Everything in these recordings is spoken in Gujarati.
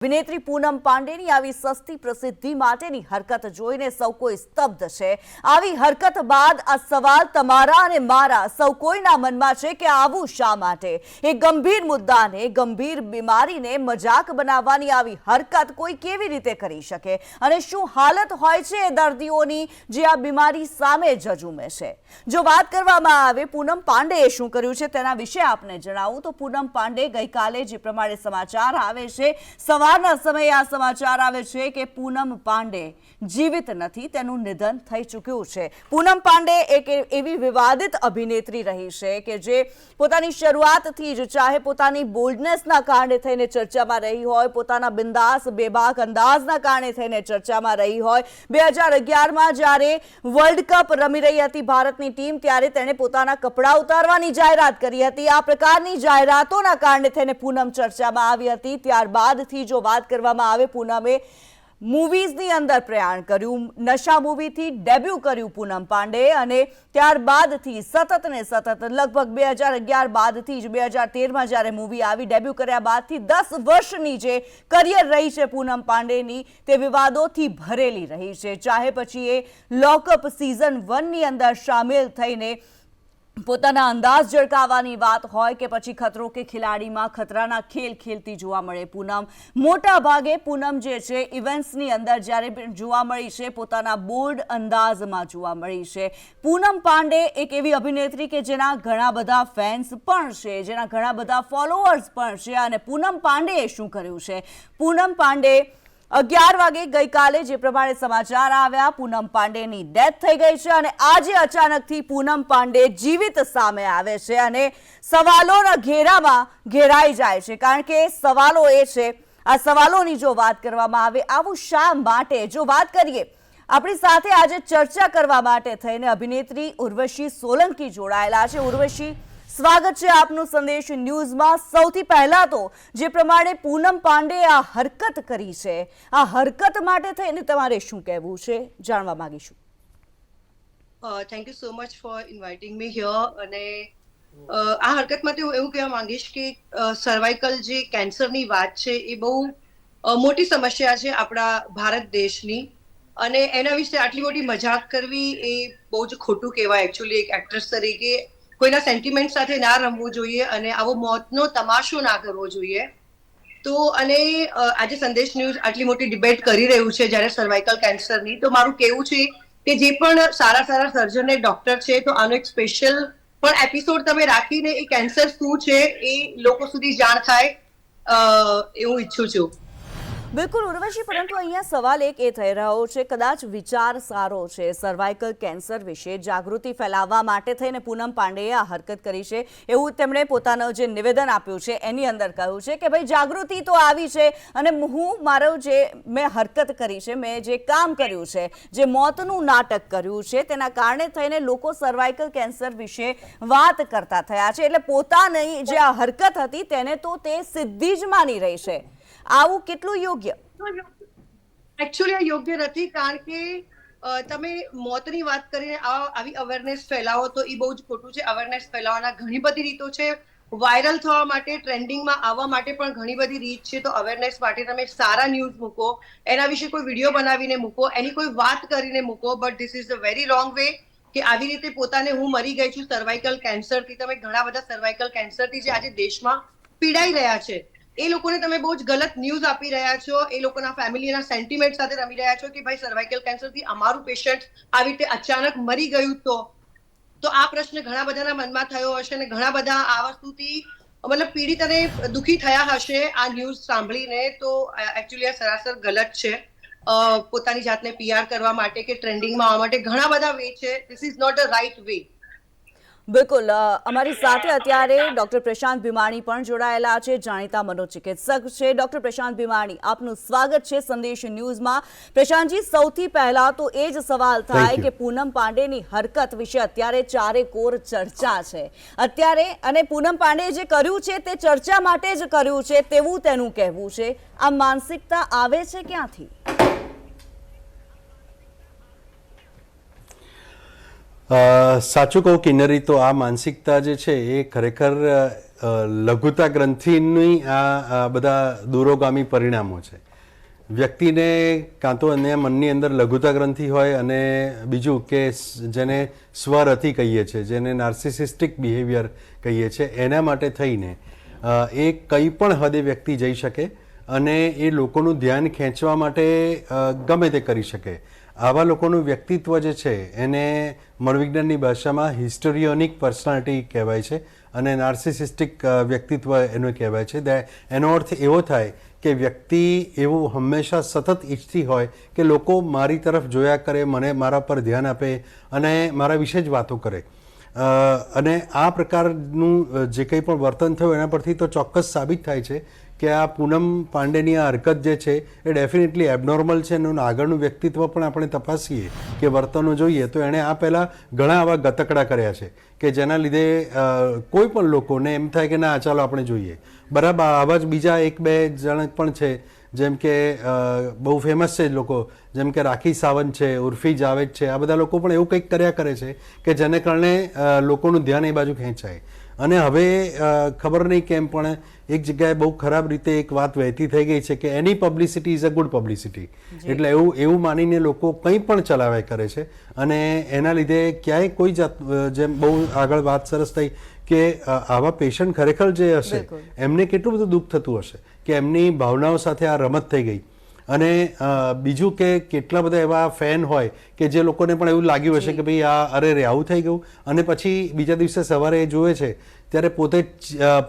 અભિનેત્રી પૂનમ પાંડેની આવી સસ્તી પ્રસિદ્ધિ માટેની હરકત જોઈને સૌ કોઈ સ્તબ્ધ છે। આવી હરકત બાદ આ સવાલ તમારા અને મારા સૌ કોઈના મનમાં છે કે આવું શા માટે? એક ગંભીર મુદ્દાને, ગંભીર બીમારીને મજાક બનાવવાની આવી હરકત કોઈ કેવી રીતે કરી શકે અને શું હાલત હોય છે એ દર્દીઓની જે આ બીમારી સામે ઝઝૂમે છે? જો વાત કરવામાં આવે પૂનમ પાંડેએ શું કર્યું છે તેના વિશે આપને જણાવું તો પૂનમ પાંડે ગઈકાલે જે પ્રમાણે સમાચાર આવે છે, સવારના સમયે આ સમાચાર આવે છે કે પૂનમ પાંડે જીવિત નથી, તેનું નિધન થઈ ચૂક્યું છે। પૂનમ પાંડે એક એવી વિવાદિત અભિનેત્રી રહી છે કે જે પોતાની શરૂઆતથી જ ચાહે પોતાની બોલ્ડનેસના કારણે થઈને ચર્ચામાં રહી હોય, પોતાના બિંદાસ બેબાક અંદાજના કારણે થઈને ચર્ચામાં રહી હોય। 2011માં જ્યારે વર્લ્ડ કપ રમી રહી હતી ભારતની ટીમ, ત્યારે તેણે પોતાના કપડાં ઉતારવાની જાહેરાત કરી હતી। આ પ્રકારની જાહેરાતોના કારણે થઈને પૂનમ ચર્ચામાં આવી હતી। ત્યારબાદથી જો વાત કરવામાં આવે, પૂનમે મૂવીઝની અંદર પ્રયાણ કર્યું, નશા મૂવીથી ડેબ્યુ કર્યું પૂનમ પાંડે અને ત્યારબાદથી સતત ને સતત લગભગ 2011 બાદથી જ 2013માં જ્યારે મૂવી આવી, ડેબ્યુ કર્યા બાદથી 10 વર્ષની જે કરિયર રહી છે પૂનમ પાંડેની, તે વિવાદોથી ભરેલી રહી છે। ચાહે પછી એ લોકઅપ સિઝન 1ની અંદર સામેલ થઈને પોતાના અંદાજ ઝળકાવવાની વાત હોય કે પછી ખતરો કે ખિલાડીમાં ખતરાના ખેલ ખેલતી જોવા મળે પૂનમ, મોટા ભાગે પૂનમ જે છે ઇવેન્ટ્સની અંદર જ્યારે જોવા મળી છે પોતાના બોલ્ડ અંદાજમાં જોવા મળી છે। પૂનમ પાંડે એક એવી અભિનેત્રી કે જેના ઘણા બધા ફેન્સ પણ છે, જેના ઘણા બધા ફોલોઅર્સ પણ છે। અને પૂનમ પાંડેએ શું કર્યું છે? પૂનમ પાંડે 11 વાગે ગઈકાલે જે પ્રમાણે સમાચાર આવ્યા, પૂનમ પાંડેની ડેથ થઈ ગઈ છે અને આજે અચાનકથી પૂનમ પાંડે જીવિત સામે આવે છે અને સવાલોના ઘેરામાં ઘેરાઈ જાય છે। કારણ કે સવાલો એ છે, આ સવાલોની જો વાત કરવામાં આવે, આવું શા માટે? જો વાત કરીએ, આપણી સાથે આજે ચર્ચા કરવા માટે થઈને અભિનેત્રી ઉર્વશી સોલંકી જોડાયેલા છે। ઉર્વશી, સ્વાગત છે આપનું સંદેશ ન્યૂઝમાં। સૌથી પહેલા તો જે પ્રમાણે પૂનમ પાંડે આ હરકત કરી છે, આ હરકત માટે થઈને તમારે શું કહેવું છે, જાણવા માંગીશું। Thank you so much for inviting me here. અને આ હરકત માટે હું એવું કહેવા માંગીશ કે સર્વાઇકલ જે કેન્સરની વાત છે એ બહુ મોટી સમસ્યા છે આપણા ભારત દેશની, અને એના વિશે આટલી મોટી મજાક કરવી એ બહુ જ ખોટું કહેવાય। એકચ્યુઅલી એક એક્ટ્રેસ તરીકે કોઈના સેન્ટિમેન્ટ સાથે ના રમવું જોઈએ અને આવો મોતનો તમાશો ના કરવો જોઈએ। તો અને આજે સંદેશ ન્યૂઝ આટલી મોટી ડિબેટ કરી રહ્યું છે જ્યારે સર્વાઇકલ કેન્સરની, તો મારું કહેવું છે કે જે પણ સારા સર્જન ડોક્ટર છે, તો આનો એક સ્પેશિયલ પણ એપિસોડ તમે રાખીને એ કેન્સર શું છે એ લોકો સુધી જાણ થાય એવું ઈચ્છું છું। બિલકુલ ઉર્વશી, પરંતુ અહીંયા સવાલ એક એ થઈ રહ્યો છે, કદાચ વિચાર સારો છે, સર્વાઇકલ કેન્સર વિશે જાગૃતિ ફેલાવવા માટે થઈને પૂનમ પાંડેએ આ હરકત કરી છે એવું તેમણે પોતાનું જે નિવેદન આપ્યું છે એની અંદર કહ્યું છે કે ભાઈ જાગૃતિ તો આવી છે અને મારું જે મેં હરકત કરી છે, મેં જે કામ કર્યું છે, જે મોતનું નાટક કર્યું છે, તેના કારણે થઈને લોકો સર્વાઇકલ કેન્સર વિશે વાત કરતા થયા છે। એટલે પોતાની જે આ હરકત હતી તેને તો તે સિદ્ધિ જ માની રહી છે। આવું કેટલું યોગ્ય? એકચ્યુઅલી આ યોગ્ય નથી, કારણ કે તમે મોતની વાત કરીને આવી અવેરનેસ ફેલાવો તો એ બહુ જ ખોટું છે। અવેરનેસ ફેલાવવાના ઘણી બધી રીતો છે, વાયરલ થવા માટે, ટ્રેન્ડિંગમાં આવવા માટે પણ ઘણી બધી રીત છે। તો અવેરનેસ માટે તમે સારા ન્યૂઝ મૂકો, એના વિશે કોઈ વિડીયો બનાવીને મૂકો, એની કોઈ વાત કરીને મૂકો, but this is the very wrong way કે આવી રીતે પોતાને હું મરી ગઈ છું સર્વાઇકલ કેન્સરથી। તમે ઘણા બધા સર્વાઇકલ કેન્સરથી જે આજે દેશમાં પીડાઈ રહ્યા છે એ લોકોને તમે બહુ જ ગલત ન્યૂઝ આપી રહ્યા છો, એ લોકોના ફેમિલીના સેન્ટિમેન્ટ સાથે રમી રહ્યા છો કે ભાઈ સર્વાઇકલ કેન્સરથી અમારું પેશન્ટ આવી રીતે અચાનક મરી ગયું। તો આ પ્રશ્ન ઘણા બધાના મનમાં થયો હશે અને ઘણા બધા આ વસ્તુથી મતલબ પીડિત અને દુઃખી થયા હશે આ ન્યૂઝ સાંભળીને। તો એકચ્યુઅલી આ સરાસર ગલત છે। પોતાની જાતને પીઆર કરવા માટે કે ટ્રેન્ડિંગમાં આવવા માટે ઘણા બધા વે છે। This is not a right way. બિલકુલ, અમારી સાથે અત્યારે ડોક્ટર પ્રશાંત ભીમાણી પણ જોડાયેલા છે, જાણીતા મનોચિકિત્સક છે। ડોક્ટર પ્રશાંત ભીમાણી, આપનું સ્વાગત છે સંદેશ ન્યૂઝમાં। પ્રશાંતજી, સૌથી પહેલા તો એ જ સવાલ થાય કે પૂનમ પાંડેની હરકત વિશે અત્યારે ચારેકોર ચર્ચા છે અત્યારે, અને પૂનમ પાંડેએ જે કર્યું છે તે ચર્ચા માટે જ કર્યું છે તેવું તેનું કહેવું છે। આ માનસિકતા આવે છે ક્યાંથી? સાચું કહું કિન્નરી, તો આ માનસિકતા જે છે એ ખરેખર લઘુતા ગ્રંથિની આ બધા દૂરોગામી પરિણામો છે. વ્યક્તિને કાં તો એને મનની અંદર લઘુતા ગ્રંથિ હોય, અને બીજું કે જેને સ્વરથી કહીએ છીએ, જેને નાર્સિસિસ્ટિક બિહેવિયર કહીએ છીએ, એના માટે થઈને એ કંઈ પણ હદે વ્યક્તિ જઈ શકે અને એ લોકોનું ધ્યાન ખેંચવા માટે ગમે તે કરી શકે. આવા લોકોનું વ્યક્તિત્વ જે છે એને મનોવિજ્ઞાનની ભાષામાં હિસ્ટોરિયોનિક પર્સનાલિટી કહેવાય છે, અને નાર્સિસિસ્ટિક વ્યક્તિત્વ એનું કહેવાય છે. એનો અર્થ એવો થાય કે વ્યક્તિ એવું હંમેશા સતત ઈચ્છતી હોય કે લોકો મારી તરફ જોયા કરે, મને મારા પર ધ્યાન આપે અને મારા વિશે જ વાતો કરે. અને આ પ્રકારનું જે કંઈ પણ વર્તન થયું એના પરથી તો ચોક્કસ સાબિત થાય છે કે આ પૂનમ પાંડેની આ હરકત જે છે એ ડેફિનેટલી એબનોર્મલ છે. એનું આગળનું વ્યક્તિત્વ પણ આપણે તપાસીએ કે વર્તનો જોઈએ તો એણે આ પહેલાં ઘણા આવા ગતકડા કર્યા છે કે જેના લીધે કોઈ પણ લોકોને એમ થાય કે ના ચાલો આપણે જોઈએ. બરાબર, આવા જ બીજા એક બે જણ પણ છે, જેમ કે બહુ ફેમસ છે લોકો, જેમ કે રાખી સાવંત છે, ઉર્ફી જાવેદ છે. આ બધા લોકો પણ એવું કંઈક કર્યા કરે છે કે જેને કારણે લોકોનું ધ્યાન એ બાજુ ખેંચાય. અને હવે ખબર નહીં કેમ પણ એક જગ્યાએ બહુ ખરાબ રીતે એક વાત વહેતી થઈ ગઈ છે કે એની publicity is a good publicity. એટલે એવું માનીને લોકો કંઈ પણ ચલાવ્યા કરે છે, અને એના લીધે ક્યાંય કોઈ જાત, જેમ બહુ આગળ વાત સરસ થઈ કે આવા પેશન્ટ ખરેખર જે હશે એમને કેટલું બધું દુઃખ થતું હશે કે એમની ભાવનાઓ સાથે આ રમત થઈ ગઈ. અને બીજું કે કેટલા બધા એવા ફેન હોય કે જે લોકોને પણ એવું લાગ્યું હશે કે ભાઈ આ અરે રે આવું થઈ ગયું, અને પછી બીજા દિવસે સવારે એ જોવે છે ત્યારે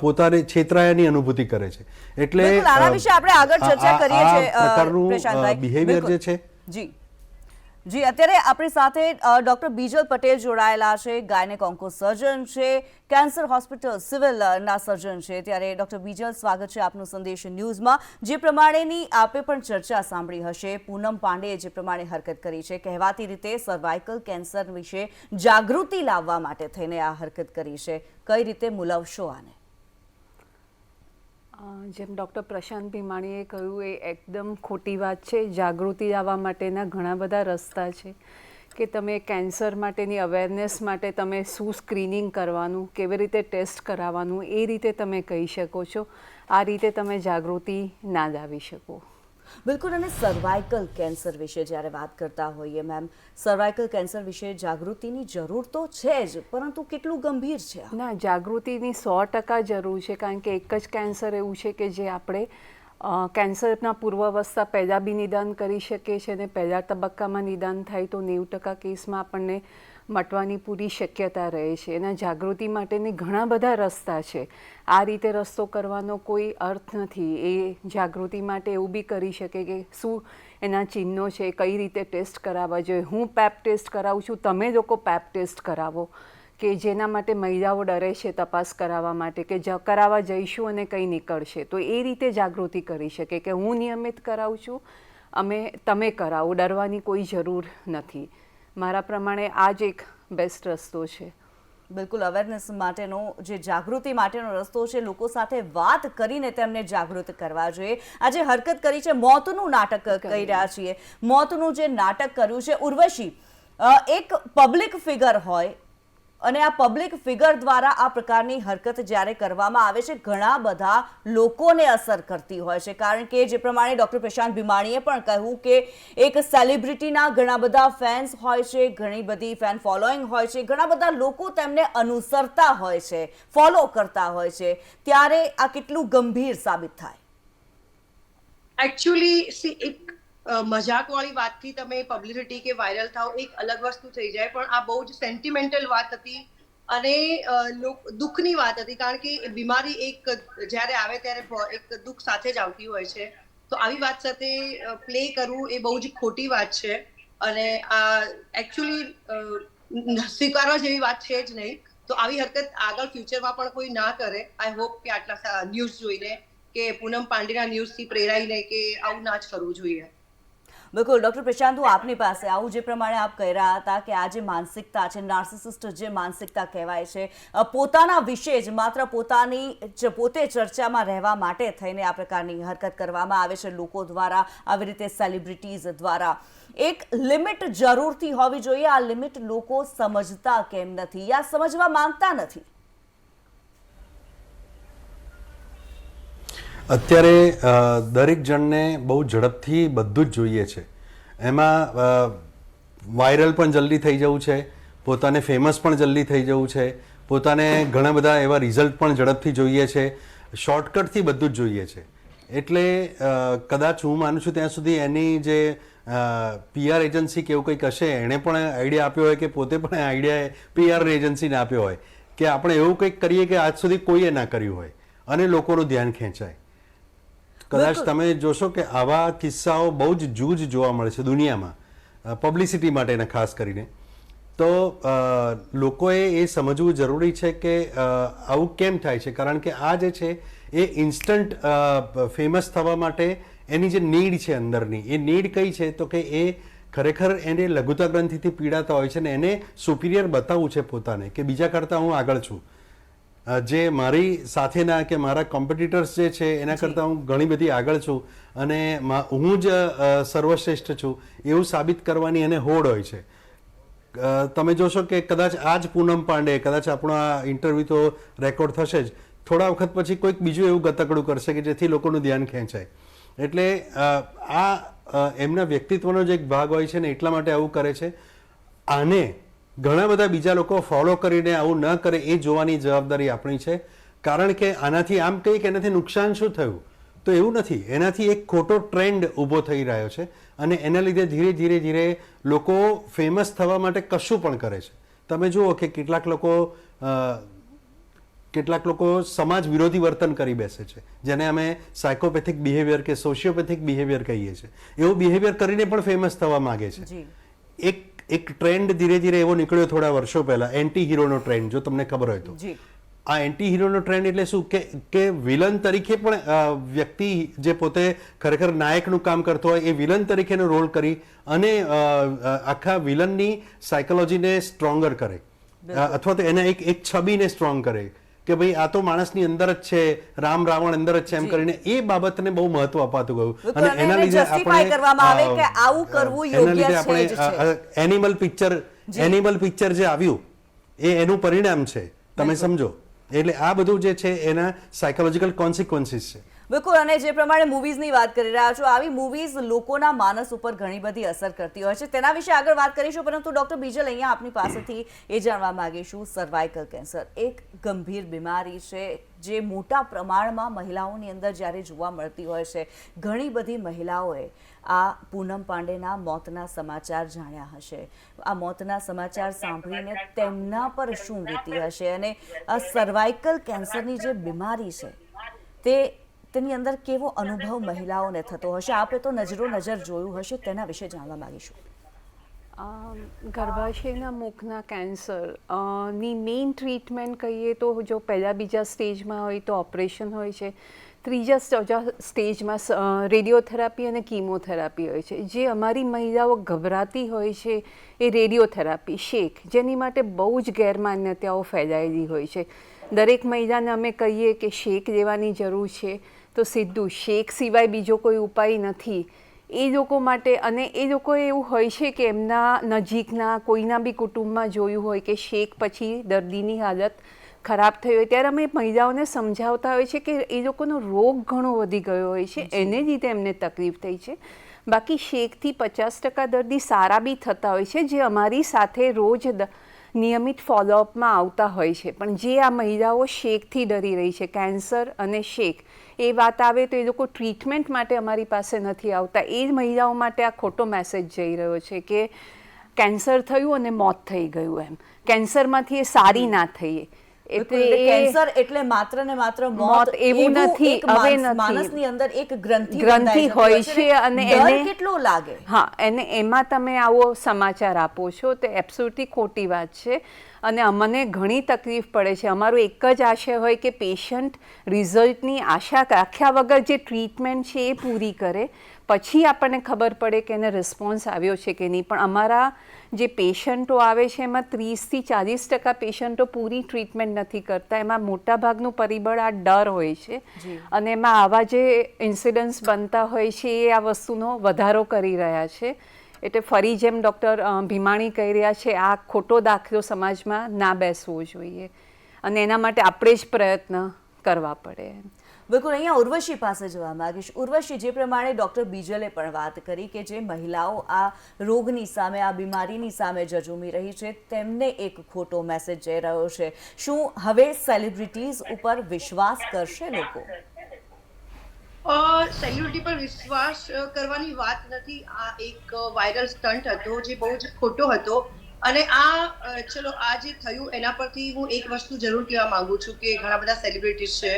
પોતાને છેતરાયાની અનુભૂતિ કરે છે. એટલે આના વિશે આપણે આગળ ચર્ચા કરીએ છીએ પ્રકારનું બિહેવિયર જે છે. જી, અત્યારે આપણી સાથે ડોક્ટર બીજલ પટેલ જોડાયેલા છે, ગાયનેક ઓન્કો સર્જન છે, કેન્સર હોસ્પિટલ સિવિલના સર્જન છે. ત્યારે ડોક્ટર બીજલ, સ્વાગત છે આપનું સંદેશ ન્યૂઝમાં. જે પ્રમાણેની આપે પણ ચર્ચા સાંભળી હશે, પૂનમ પાંડેએ જે પ્રમાણે હરકત કરી છે, કહેવાતી રીતે સર્વાઇકલ કેન્સર વિશે જાગૃતિ લાવવા માટે થઈને આ હરકત કરી છે, કઈ રીતે મૂલવશો આને? જેમ ડૉક્ટર પ્રશાંત ભીમાણીએ કહ્યું એ એકદમ ખોટી વાત છે. જાગૃતિ લાવવા માટેના ઘણા બધા રસ્તા છે કે તમે કેન્સર માટેની અવેરનેસ માટે તમે શું સ્ક્રીનિંગ કરવાનું, કેવી રીતે ટેસ્ટ કરાવવાનું, એ રીતે તમે કહી શકો છો. આ રીતે તમે જાગૃતિ ના લાવી શકો. બિલકુલ. અને સર્વાઇકલ કેન્સર વિશે જ્યારે વાત કરતા હોઈએ મેમ, સર્વાઇકલ કેન્સર વિશે જાગૃતિની જરૂર તો છે જ, પરંતુ કેટલું ગંભીર છે? ના, જાગૃતિની 100% જરૂર છે, કારણ કે એક જ કેન્સર એવું છે કે જે આપણે કેન્સરના પૂર્વાવસ્થા પહેલાં બી નિદાન કરી શકીએ છીએ, અને પહેલા તબક્કામાં નિદાન થાય તો 90% કેસમાં આપણને મટવાની પૂરી શક્યતા રહે છે. એના જાગૃતિ માટેની ઘણા બધા રસ્તા છે. આ રીતે રસ્તો કરવાનો કોઈ અર્થ નથી. એ જાગૃતિ માટે એવું બી કરી શકે કે શું એના ચિહ્નો છે, કઈ રીતે ટેસ્ટ કરાવવા જોઈએ. હું પેપ ટેસ્ટ કરાવું છું, તમે લોકો પેપ ટેસ્ટ કરાવો, કે જેના માટે મહિલાઓ ડરે છે તપાસ કરાવવા માટે કે કરાવવા જઈશું અને કંઈ નીકળશે. તો એ રીતે જાગૃતિ કરી શકે કે હું નિયમિત કરાવું છું, તમે કરાવો, ડરવાની કોઈ જરૂર નથી. મારા પ્રમાણે આ જ એક બેસ્ટ રસ્તો છે. બિલકુલ, અવેરનેસ માટેનો, જે જાગૃતિ માટેનો રસ્તો છે, લોકો સાથે વાત કરીને તેમને જાગૃત કરવા જોઈએ. આજે હરકત કરી છે, મોતનું નાટક કહી રહ્યા છીએ, મોતનું જે નાટક કર્યું છે. ઉર્વશી, એક પબ્લિક ફિગર હોય અને આ પબ્લિક ફિગર દ્વારા આ પ્રકારની હરકત જ્યારે કરવામાં આવે છે, ઘણા બધા લોકોને અસર કરતી હોય છે. કારણ કે જે પ્રમાણે ડૉક્ટર પ્રશાંત ભીમાણીએ પણ કહ્યું કે એક સેલિબ્રિટીના ઘણા બધા ફેન્સ હોય છે, ઘણી બધી ફેન ફોલોઈંગ હોય છે, ઘણા બધા લોકો તેમને અનુસરતા હોય છે, ફોલો કરતા હોય છે, ત્યારે આ કેટલું ગંભીર સાબિત થાય? એકચ્યુઅલી એક મજાકવાળી વાતથી તમે પબ્લિસિટી કે વાયરલ થાવ એક અલગ વસ્તુ થઈ જાય, પણ આ બહુ જ સેન્ટિમેન્ટલ વાત હતી અને દુઃખની વાત હતી. કારણ કે બીમારી એક જ્યારે આવે ત્યારે એક દુઃખ સાથે જ આવતી હોય છે. તો આવી વાત સાથે પ્લે કરવું એ બહુ જ ખોટી વાત છે, અને આ એકચ્યુઅલી સ્વીકારવા જેવી વાત છે જ નહીં. તો આવી હરકત આગળ ફ્યુચરમાં પણ કોઈ ના કરે. આઈ હોપ કે આટલા ન્યૂઝ જોઈને કે પૂનમ પાંડેના ન્યૂઝથી પ્રેરાઈને કે આવું ના જ કરવું જોઈએ. બિલકુલ ડોક્ટર પ્રશાંત, હું આપની પાસે આવું, જે પ્રમાણે આપ કહી રહ્યા હતા કે આ જે માનસિકતા છે, નાર્સિસિસ્ટ જે માનસિકતા કહેવાય છે, પોતાના વિશે જ માત્ર પોતે ચર્ચામાં રહેવા માટે થઈને આ પ્રકારની હરકત કરવામાં આવે છે લોકો દ્વારા, આવી રીતે સેલિબ્રિટીઝ દ્વારા. એક લિમિટ જરૂરથી હોવી જોઈએ. આ લિમિટ લોકો સમજતા કેમ નથી યા સમજવા માંગતા નથી? અત્યારે દરેક જણને બહુ ઝડપથી બધું જ જોઈએ છે. એમાં વાયરલ પણ જલ્દી થઈ જવું છે, પોતાને ફેમસ પણ જલ્દી થઈ જવું છે, પોતાને ઘણા બધા એવા રિઝલ્ટ પણ ઝડપથી જોઈએ છે, શોર્ટકટથી બધું જ જોઈએ છે. એટલે કદાચ હું માનું છું ત્યાં સુધી એની જે PR એજન્સી કે એવું કંઈક હશે, એણે પણ આઈડિયા આપ્યો હોય કે પોતે પણ આઈડિયા PR એજન્સીને આપ્યો હોય કે આપણે એવું કંઈક કરીએ કે આજ સુધી કોઈએ ના કર્યું હોય અને લોકોનું ધ્યાન ખેંચાય. કદાચ તમે જોશો કે આવા કિસ્સાઓ બહુ જ જૂજ જોવા મળે છે દુનિયામાં, પબ્લિસિટી માટેના ખાસ કરીને. તો લોકોએ એ સમજવું જરૂરી છે કે આવું કેમ થાય છે, કારણ કે આ જે છે એ ઇન્સ્ટન્ટ ફેમસ થવા માટે એની જે નીડ છે અંદરની, એ નીડ કઈ છે તો કે એ ખરેખર એને લઘુતા ગ્રંથિથી પીડાતા હોય છે ને એને સુપિરિયર બતાવવું છે પોતાને કે બીજા કરતાં હું આગળ છું, જે મારી સાથેના કે મારા કોમ્પિટિટર્સ જે છે એના કરતાં હું ઘણી બધી આગળ છું અને હું જ સર્વશ્રેષ્ઠ છું એવું સાબિત કરવાની એને હોડ હોય છે. તમે જોશો કે કદાચ આ જ પૂનમ પાંડે, કદાચ આપણો આ ઇન્ટરવ્યૂ તો રેકોર્ડ થશે જ, થોડા વખત પછી કોઈક બીજું એવું ગતકડું કરશે કે જેથી લોકોનું ધ્યાન ખેંચાય. એટલે આ એમના વ્યક્તિત્વનો જે એક ભાગ હોય છે ને એટલા માટે આવું કરે છે. આને ઘણા બધા બીજા લોકો ફોલો કરીને આવું ન કરે એ જોવાની જવાબદારી આપણી છે. કારણ કે આનાથી આમ કહીએ કે એનાથી નુકસાન શું થયું, તો એવું નથી. એનાથી એક ખોટો ટ્રેન્ડ ઊભો થઈ રહ્યો છે અને એના લીધે ધીરે ધીરે ધીરે લોકો ફેમસ થવા માટે કશું પણ કરે છે. તમે જુઓ કે કેટલાક લોકો સમાજ વિરોધી વર્તન કરી બેસે છે, જેને અમે સાયકોપેથિક બિહેવિયર કે સોશિયોપેથિક બિહેવિયર કહીએ છીએ. એવું બિહેવિયર કરીને પણ ફેમસ થવા માંગે છે. એક ટ્રેન્ડ ધીરે ધીરે એવો નીકળ્યો થોડા વર્ષો પહેલા, એન્ટી હીરોનો ટ્રેન્ડ, જો તમને ખબર હોય તો. આ એન્ટી હીરોનો ટ્રેન્ડ એટલે શું કે વિલન તરીકે પણ વ્યક્તિ જે પોતે ખરેખર નાયકનું કામ કરતો હોય એ વિલન તરીકેનો રોલ કરી અને આખા વિલનની સાયકોલોજીને સ્ટ્રોંગર કરે અથવા તો એને એક છબીને સ્ટ્રોંગ કરે કે ભાઈ આ તો માણસની અંદર જ છે, રામ રાવણ અંદર જ છે એમ કરીને એ બાબતને બહુ મહત્વ અપાતું ગયું. અને એના લીધે આપણે એનિમલ પિક્ચર જે આવ્યું એ એનું પરિણામ છે, તમે સમજો. એટલે આ બધું જે છે એના સાયકોલોજીકલ કોન્સિક્વન્સીસ છે. બિલકુલ. અને જે પ્રમાણે મૂવીઝની વાત કરી રહ્યા છો, આવી મૂવીઝ લોકોના માનસ ઉપર ઘણી બધી અસર કરતી હોય છે. તેના વિશે આગળ વાત કરીશું, પરંતુ ડોક્ટર બીજલ, અહીંયા આપની પાસેથી એ જાણવા માંગીશું, સર્વાઇકલ કેન્સર એક ગંભીર બીમારી છે જે મોટા પ્રમાણમાં મહિલાઓની અંદર જ્યારે જોવા મળતી હોય છે. ઘણી બધી મહિલાઓએ આ પૂનમ પાંડેના મોતના સમાચાર જાણ્યા હશે. આ મોતના સમાચાર સાંભળીને તેમના પર શું વીતી હશે અને આ સર્વાઇકલ કેન્સરની જે બીમારી છે તેની અંદર કેવો અનુભવ મહિલાઓને થતો હશે? આપે તો નજર જોયું હશે, તેના વિશે જાણવા માંગીશું. ગર્ભાશયના મુખના કેન્સર ની મેઇન ટ્રીટમેન્ટ કહીએ તો જો પહેલા બીજા સ્ટેજમાં હોય તો ઓપરેશન હોય છે, ત્રીજા સ્ટેજમાં રેડિયોથેરાપી અને કીમોથેરાપી હોય છે. જે અમારી મહિલાઓ ગભરાતી હોય છે એ રેડિયોથેરાપી, શેક, જેની માટે બહુ જ ગેરમાન્યતાઓ ફેલાયેલી હોય છે. દરેક મહિલાને અમે કહીએ કે શેક લેવાની જરૂર છે તો સીધું શેક સિવાય બીજો કોઈ ઉપાય નથી એ લોકો માટે. અને એ લોકોએ એવું હોય છે કે એમના નજીકના કોઈના બી કુટુંબમાં જોયું હોય કે શેક પછી દર્દીની હાલત ખરાબ થઈ હોય, ત્યારે અમે મહિલાઓને સમજાવતા હોય છે કે એ લોકોનો રોગ ઘણો વધી ગયો હોય છે, એને લીધે એમને તકલીફ થઈ છે. બાકી શેકથી 50% દર્દી સારા બી થતા હોય છે, જે અમારી સાથે રોજ નિયમિત ફોલોઅપમાં આવતા હોય છે. પણ જે આ મહિલાઓ શેકથી ડરી રહી છે, કેન્સર અને શેક, એ વાત આવે તો એ લોકો ટ્રીટમેન્ટ માટે અમારી પાસે નથી આવતા. એ જ મહિલાઓ માટે આ ખોટો મેસેજ જઈ રહ્યો છે કે કેન્સર થયું અને મોત થઈ ગયું, એમ કેન્સરમાંથી એ સારી ના થઈ. કેન્સર એટલે માત્ર ને માત્ર મોત એવું નથી. હવે માણસની અંદર એક ગ્રંથિ હોય છે અને એને કેટલો લાગે. હા, એને એમાં તમે આવો સમાચાર આપો છો તો એબ્સોલ્યુટલી ખોટી વાત છે. અને અમને ઘણી તકલીફ પડે છે. અમારું એક જ આશય હોય કે પેશન્ટ રિઝલ્ટની આશા રાખ્યા વગર જે ટ્રીટમેન્ટ છે એ પૂરી કરે, પછી આપણને ખબર પડે કે એને રિસ્પોન્સ આવ્યો છે કે નહીં. પણ અમારા જે પેશન્ટો આવે છે એમાં 30થી 40% પેશન્ટો પૂરી ટ્રીટમેન્ટ નથી કરતા. એમાં મોટાભાગનું પરિબળ આ ડર હોય છે અને એમાં આવા જે ઇન્સિડન્ટ્સ બનતા હોય છે એ આ વસ્તુનો વધારો કરી રહ્યા છે. એટલે ફરી જેમ ડૉક્ટર ભીમાણી કહી રહ્યા છે, આ ખોટો દાખલો સમાજમાં ના બેસવો જોઈએ અને એના માટે આપણે જ પ્રયત્ન કરવા પડે. બિલકુલ, અહીંયા ઉર્વશી પાસે જવા માંગીશ. ઉર્વશી, જે પ્રમાણે ડૉક્ટર બીજલે પણ વાત કરી કે જે મહિલાઓ આ રોગની સામે, આ બીમારીની સામે ઝઝૂમી રહી છે, તેમને એક ખોટો મેસેજ જઈ રહ્યો છે. શું હવે સેલિબ્રિટીઝ ઉપર વિશ્વાસ કરશે લોકો? સેલિબ્રિટી પર વિશ્વાસ કરવાની વાત નથી. આ એક વાયરલ સ્ટન્ટ હતો જે બહુ જ ખોટો હતો. અને ચલો આ જે થયું એના પરથી હું એક વસ્તુ જરૂર કહેવા માંગુ છું કે ઘણા બધા સેલિબ્રિટીઝ છે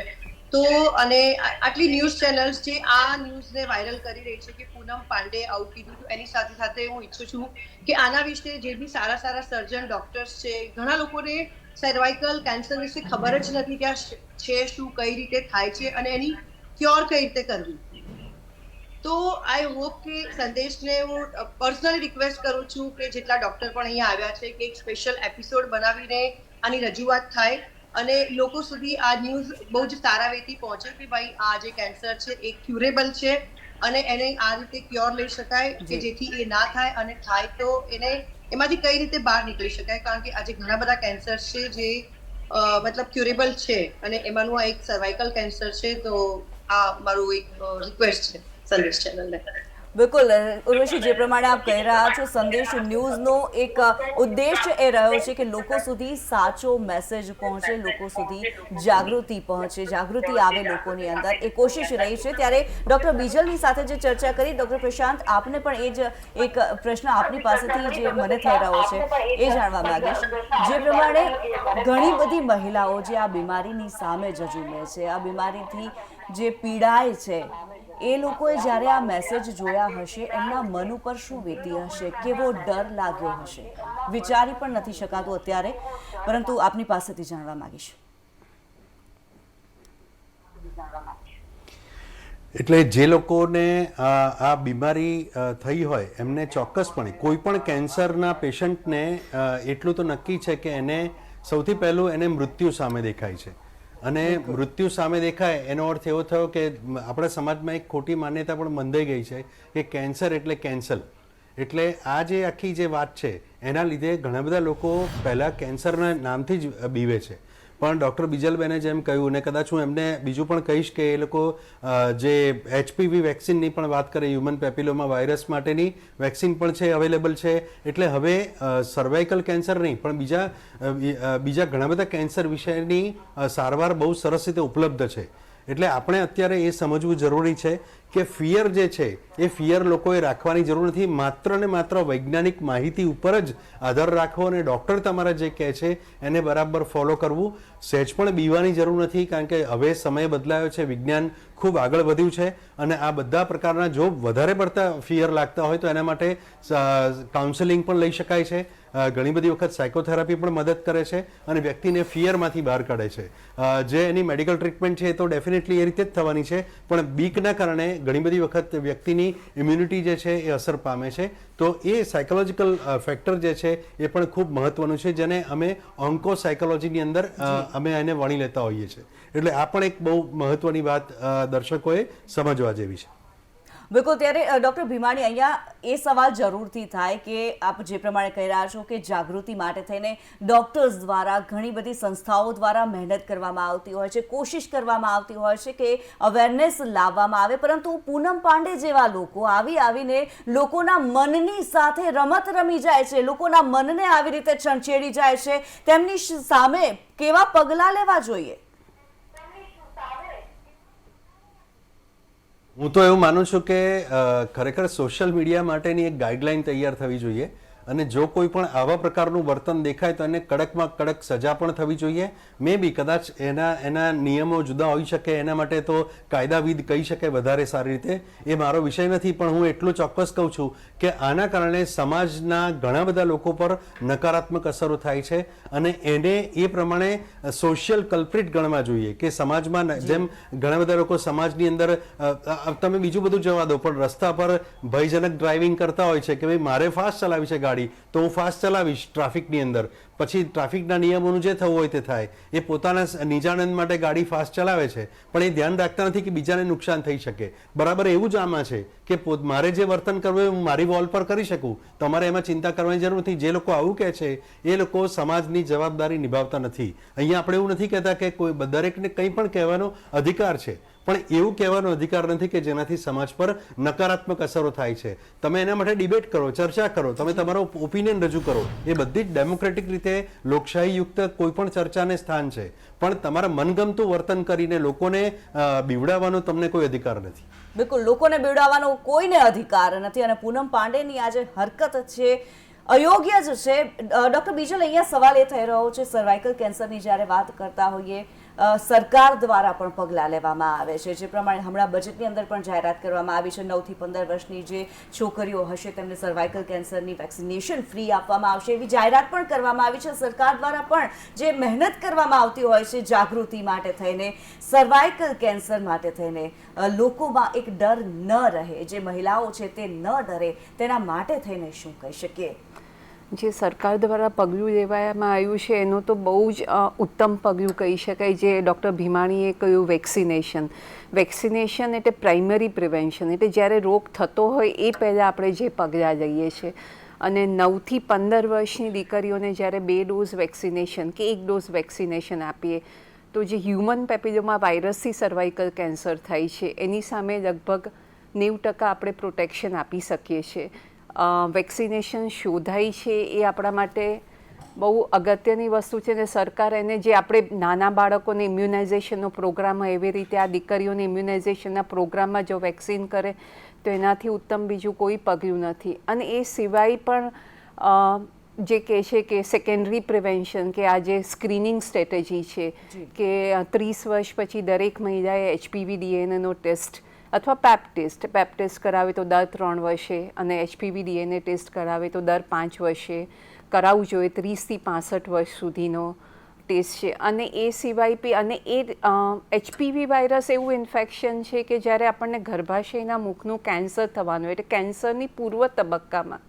તો અને આટલી ન્યૂઝ ચેનલ્સ જે આ ન્યૂઝને વાયરલ કરી રહી છે કે પૂનમ પાંડે આવું કીધું, તો એની સાથે સાથે હું ઈચ્છું છું કે આના વિશે જે બી સારા સારા સર્જન ડોક્ટર્સ છે, ઘણા લોકોને સર્વાઇકલ કેન્સર વિશે ખબર જ નથી કે આ છે શું, કઈ રીતે થાય છે અને એની ક્યોર કઈ રીતે કરવી. તો આઈ હોપ કે સંદેશને હું પર્સનલી રિક્વેસ્ટ કરું છું કે જેટલા ડોક્ટર પણ અહીંયા આવ્યા છે કે એક સ્પેશિયલ એપિસોડ બનાવીને આની રજૂઆત થાય અને લોકો સુધી આ ન્યૂઝ બહુ જ સારા વેથી પહોંચે કે ભાઈ આ જે કેન્સર છે એ ક્યુરેબલ છે અને એને આ રીતે ક્યોર લઈ શકાય કે જેથી એ ના થાય, અને થાય તો એને એમાંથી કઈ રીતે બહાર નીકળી શકાય. કારણ કે આજે ઘણા બધા કેન્સર છે જે મતલબ ક્યુરેબલ છે અને એમાંનું આ એક સર્વાઇકલ કેન્સર છે. તો આ મારું એક રિક્વેસ્ટ છે સંદેશ ચેનલને. બિલકુલ ઉર્વશી, જે પ્રમાણે આપ કહી રહ્યા છો, સંદેશ ન્યૂઝનો એક ઉદ્દેશ એ રહ્યો છે કે લોકો સુધી સાચો મેસેજ પહોંચે, લોકો સુધી જાગૃતિ પહોંચે, જાગૃતિ આવે લોકોની અંદર, એ કોશિશ રહી છે. ત્યારે ડૉક્ટર બીજલની સાથે જે ચર્ચા કરી, ડૉક્ટર પ્રશાંત, આપને પણ એ જ એક પ્રશ્ન આપની પાસેથી જે મને થઈ રહ્યો છે એ જાણવા માંગીશ. જે પ્રમાણે ઘણી બધી મહિલાઓ જે આ બીમારીની સામે ઝઝૂમે છે, આ બીમારીથી જે પીડાય છે, એ લોકોએ જ્યારે આ મેસેજ જોયા હશે, એમના મન ઉપર શું વીતી હશે, કેવો ડર લાગ્યો હશે, વિચારી પણ નથી શકાતું અત્યારે, પરંતુ આપની પાસેથી જાણવા માંગીશ. એટલે જે લોકોને આ બીમારી થઈ હોય એમને ચોક્કસપણે કોઈ પણ કેન્સરના પેશન્ટને એટલું તો નક્કી છે કે એને સૌથી પહેલું એને મૃત્યુ સામે દેખાય છે. અને મૃત્યુ સામે દેખાય એનો અર્થ એવો થયો કે આપણા સમાજમાં એક ખોટી માન્યતા પણ બંધાઈ ગઈ છે કે કેન્સર એટલે કેન્સલ. એટલે આ જે આખી જે વાત છે એના લીધે ઘણા બધા લોકો પહેલાં કેન્સરના નામથી જ બીવે છે. પણ ડૉક્ટર બીજલબેને જેમ કહ્યું, ને કદાચ હું એમને બીજું પણ કહીશ કે એ લોકો જે HPV વેક્સિનની પણ વાત કરે, હ્યુમન પેપિલોમા વાયરસ માટેની વેક્સિન પણ છે, અવેલેબલ છે. એટલે હવે સર્વાઇકલ કેન્સર નહીં પણ બીજા ઘણા બધા કેન્સર વિશેની સારવાર બહુ સરસ રીતે ઉપલબ્ધ છે. એટલે આપણે અત્યારે એ સમજવું જરૂરી છે કે ફિયર જે છે એ ફિયર લોકોએ રાખવાની જરૂર નથી. માત્ર ને માત્ર વૈજ્ઞાનિક માહિતી ઉપર જ આધાર રાખવો અને ડૉક્ટર તમારા જે કહે છે એને બરાબર ફોલો કરવું. સહેજ પણ બીવાની જરૂર નથી, કારણ કે હવે સમય બદલાયો છે, વિજ્ઞાન ખૂબ આગળ વધ્યું છે અને આ બધા પ્રકારના જો વધારે પડતા ફિયર લાગતા હોય તો એના માટે કાઉન્સેલિંગ પણ લઈ શકાય છે. ઘણી બધી વખત સાયકોથેરાપી પણ મદદ કરે છે અને વ્યક્તિને ફિયરમાંથી બહાર કાઢે છે. જે એની મેડિકલ ટ્રીટમેન્ટ છે એ તો ડેફિનેટલી એ રીતે જ થવાની છે, પણ બીકના કારણે ઘણી બધી વખત વ્યક્તિની ઇમ્યુનિટી જે છે એ અસર પામે છે. તો એ સાયકોલોજીકલ ફેક્ટર જે છે એ પણ ખૂબ મહત્વનું છે, જેને અમે ઓન્કો સાયકોલોજીની અંદર અમે એને વણી લેતા હોઈએ છીએ. એટલે આ પણ એક બહુ મહત્વની વાત દર્શકોએ સમજવા જેવી છે. બિલકુલ, ત્યારે ડૉક્ટર ભીમાણી, અહીંયા એ સવાલ જરૂરથી થાય કે આપ જે પ્રમાણે કહી રહ્યા છો કે જાગૃતિ માટે થઈને ડૉક્ટર્સ દ્વારા, ઘણી બધી સંસ્થાઓ દ્વારા મહેનત કરવામાં આવતી હોય છે, કોશિશ કરવામાં આવતી હોય છે કે અવેરનેસ લાવવામાં આવે, પરંતુ પૂનમ પાંડે જેવા લોકો આવીને લોકોના મનની સાથે રમત રમી જાય છે, લોકોના મનને આવી રીતે છંછેડી જાય છે, તેમની સામે કેવા પગલાં લેવા જોઈએ? હું તો એવું માનું છું કે ખરેખર સોશિયલ મીડિયા માટેની એક ગાઈડલાઈન તૈયાર થવી જોઈએ અને જો કોઈ પણ આવા પ્રકારનું વર્તન દેખાય તો એને કડકમાં કડક સજા પણ થવી જોઈએ. મે બી કદાચ એના નિયમો જુદા હોઈ શકે, એના માટે તો કાયદાવિદ કહી શકે વધારે સારી રીતે, એ મારો વિષય નથી. પણ હું એટલું ચોક્કસ કહું છું કે આના કારણે સમાજના ઘણા બધા લોકો પર નકારાત્મક અસરો થાય છે અને એને એ પ્રમાણે સોશિયલ કલ્પ્રિટ ગણવા જોઈએ કે સમાજમાં જેમ ઘણા બધા લોકો સમાજની અંદર તમે બીજું બધું જવા દો પણ રસ્તા પર ભયજનક ડ્રાઇવિંગ કરતા હોય છે કે ભાઈ મારે ફાસ્ટ ચલાવી છે ગાડી તો હું ફાસ્ટ ચલાવીશ ટ્રાફિકની અંદર, પછી ટ્રાફિકના નિયમોનું જે થવું હોય તે થાય. એ પોતાના નિજાનંદ માટે ગાડી ફાસ્ટ ચલાવે છે પણ એ ધ્યાન રાખતા નથી કે બીજાને નુકસાન થઈ શકે. બરાબર એવું જ આમાં છે કે મારે જે વર્તન કરવું હું મારી વોલ પર કરી શકું, તમારે એમાં ચિંતા કરવાની જરૂર નથી. જે લોકો આવું કહે છે એ લોકો સમાજની જવાબદારી નિભાવતા નથી. અહીંયા આપણે એવું નથી કહેતા કે કોઈ દરેકને કંઈ પણ કહેવાનો અધિકાર છે, પણ એવું કહેવાનો અધિકાર નથી કે જેનાથી સમાજ પર નકારાત્મક અસરો થાય છે. તમે એના માટે ડિબેટ કરો, ચર્ચા કરો, તમે તમારો ઓપિનિયન રજૂ કરો, એ બધી જ ડેમોક્રેટિક રીતે લોકશાહીયુક્ત કોઈ પણ ચર્ચાને સ્થાન છે. પણ તમારા મનગમતું વર્તન કરીને લોકોને બીવડાવવાનો તમને કોઈ અધિકાર નથી. બિલકુલ, લોકોને બીવડાવવાનો કોઈને અધિકાર નથી અને પૂનમ પાંડેની આ જે હરકત છે અયોગ્ય જ છે. ડોક્ટર બીજલ, અહીંયા સવાલ એ થઈ રહ્યો છે, સર્વાઇકલ કેન્સરની જ્યારે વાત કરતા હોઈએ સરકાર દ્વારા પણ પગલાં લેવામાં આવે છે, જે પ્રમાણે હમણાં બજેટની અંદર પણ જાહેરાત કરવામાં આવી છે 9 થી 15 વર્ષની જે છોકરીઓ હશે તેમને સર્વાઇકલ કેન્સરની વેક્સિનેશન ફ્રી આપવામાં આવશે એવી જાહેરાત પણ કરવામાં આવી છે. સરકાર દ્વારા પણ જે મહેનત કરવામાં આવતી હોય છે જાગૃતિ માટે થઈને, સર્વાઇકલ કેન્સર માટે થઈને લોકોમાં એક ડર ન રહે, જે મહિલાઓ છે તે ન ડરે, તેના માટે થઈને શું કહી શકીએ? જે સરકાર દ્વારા પગલું લેવામાં આવ્યું છે એનું તો બહુ જ ઉત્તમ પગલું કહી શકાય. જે ડૉક્ટર ભીમાણીએ કહ્યું વેક્સિનેશન એટલે પ્રાઇમરી પ્રિવેન્શન, એટલે જ્યારે રોગ થતો હોય એ પહેલાં આપણે જે પગલાં લઈએ છીએ. અને 9 થી 15 વર્ષની દીકરીઓને જ્યારે 2 ડોઝ વેક્સિનેશન કે 1 ડોઝ વેક્સિનેશન આપીએ તો જે હ્યુમન પેપિલોમા વાયરસથી સર્વાઇકલ કેન્સર થાય છે એની સામે લગભગ 90% આપણે પ્રોટેક્શન આપી શકીએ છીએ. વેક્સિનેશન શોધાઈ છે એ આપણા માટે બહુ અગત્યની વસ્તુ છે ને સરકાર એને જે આપણે નાના બાળકોને ઇમ્યુનાઇઝેશનનો પ્રોગ્રામ હોય એવી રીતે આ દીકરીઓને ઇમ્યુનાઇઝેશનના પ્રોગ્રામમાં જો વેક્સિન કરે તો એનાથી ઉત્તમ બીજું કોઈ પગલું નથી. અને એ સિવાય પણ જે કહે છે કે સેકન્ડરી પ્રિવેન્શન કે આ જે સ્ક્રીનિંગ સ્ટ્રેટેજી છે કે 30 વર્ષ પછી દરેક મહિલાએ HPV DNA ટેસ્ટ અથવા પેપ ટેસ્ટ કરાવે તો દર 3 વર્ષે અને HPV DNA ટેસ્ટ કરાવે તો દર 5 વર્ષે કરાવવું જોઈએ. 30 થી 65 વર્ષ સુધીનો ટેસ્ટ છે. અને એ સિવાય અને એ HPV વાયરસ એવું ઇન્ફેક્શન છે કે જ્યારે આપણને ગર્ભાશયના મુખનું કેન્સર થવાનું એટલે કેન્સરની પૂર્વ તબક્કામાં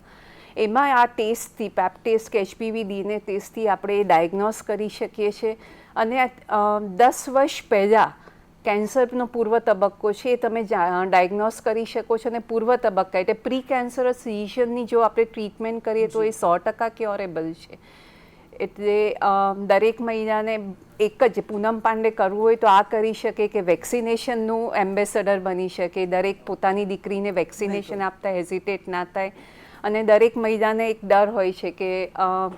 એમાં આ ટેસ્ટથી પેપ ટેસ્ટ કે HPV DNA ટેસ્ટથી આપણે એ ડાયગ્નોસ કરી શકીએ છીએ. અને 10 વર્ષ પહેલાં કેન્સરનો પૂર્વ તબક્કો છે એ તમે ડાયગ્નોસ કરી શકો છો. અને પૂર્વ તબક્કા એટલે પ્રી કેન્સરસ લિઝનની જો આપણે ટ્રીટમેન્ટ કરીએ તો એ 100% ક્યોરેબલ છે. એટલે દરેક મહિલાને એક જ પૂનમ પાંડે કરવું હોય તો આ કરી શકે કે વેક્સિનેશનનું એમ્બેસેડર બની શકે, દરેક પોતાની દીકરીને વેક્સિનેશન આપતા હેઝિટેટ ના થાય. અને દરેક મહિલાને એક ડર હોય છે કે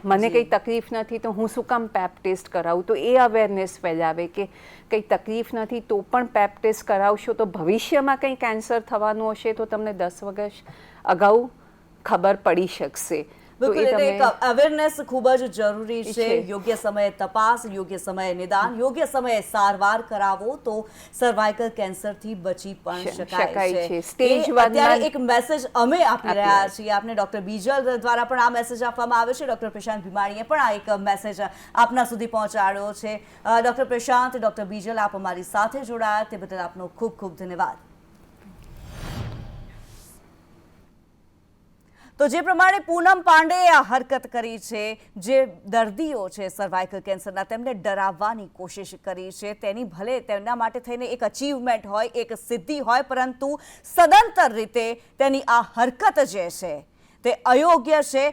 મને કંઈ તકલીફ નથી તો હું શું કામ પેપ ટેસ્ટ કરાવું, તો એ અવેરનેસ ફેલાવે કે કંઈ તકલીફ નથી તો પણ પેપ ટેસ્ટ કરાવશો તો ભવિષ્યમાં કંઈ કેન્સર થવાનું હશે તો તમને 10 વર્ષ અગાઉ ખબર પડી શકશે. અવેરનેસ ખૂબ જ જરૂરી છે. યોગ્ય સમયે તપાસ, યોગ્ય સમયે નિદાન, યોગ્ય સમયે સારવાર કરાવો તો સર્વાઇકલ કેન્સરથી બચી પણ શકાય છે. અત્યારે એક મેસેજ અમે આપી રહ્યા છીએ આપને, ડોક્ટર બીજલ દ્વારા પણ આ મેસેજ આપવામાં આવ્યો છે. ડોક્ટર પ્રશાંત ભીમાણીએ પણ આ એક મેસેજ આપના સુધી પહોંચાડ્યો છે. ડોક્ટર પ્રશાંત, ડોક્ટર બીજલ, આપ અમારી સાથે જોડાયા તે બદલ આપનો ખૂબ ખૂબ ધન્યવાદ. તો જે પ્રમાણે પૂનમ પાંડેએ આ હરકત કરી છે, જે દર્દીઓ છે સર્વાઇકલ કેન્સરના તેમને ડરાવવાની કોશિશ કરી છે, તેની ભલે તેમના માટે થઈને એક અચીવમેન્ટ હોય, એક સિદ્ધિ હોય, પરંતુ સદંતર રીતે તેની આ હરકત જે છે તે અયોગ્ય છે.